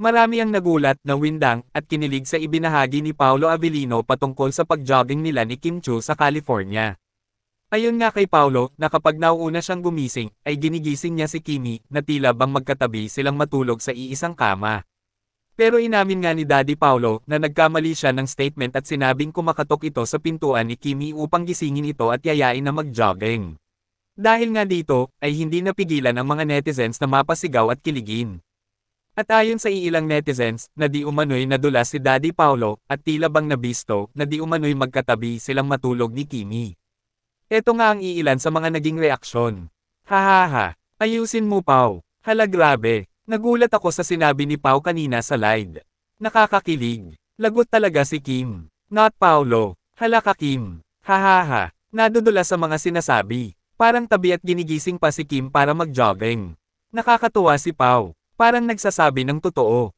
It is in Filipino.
Marami ang nagulat, nawindang, at kinilig sa ibinahagi ni Paolo Avellino patungkol sa pag-jogging nila ni Kim Chiu sa California. Ayon nga kay Paolo, na kapag nauuna siyang gumising, ay ginigising niya si Kimi, na tila bang magkatabi silang matulog sa iisang kama. Pero inamin nga ni Daddy Paolo na nagkamali siya ng statement at sinabing kumakatok ito sa pintuan ni Kimi upang gisingin ito at yayain na mag-jogging. Dahil nga dito, ay hindi napigilan ang mga netizens na mapasigaw at kiligin. At ayon sa iilang netizens, na di umano'y nadulas si Daddy Paolo, at tila bang nabisto, na di umano'y magkatabi silang matulog ni Kimi. Eto nga ang iilan sa mga naging reaksyon. Hahaha, ayusin mo Pao. Hala grabe, nagulat ako sa sinabi ni Pao kanina sa live. Nakakakilig. Lagot talaga si Kim. Not Paolo. Hala ka Kim. Hahaha, nadudula sa mga sinasabi. Parang tabi at ginigising pa si Kim para mag-jogging. Nakakatuwa si Pao. Parang nagsasabi ng totoo.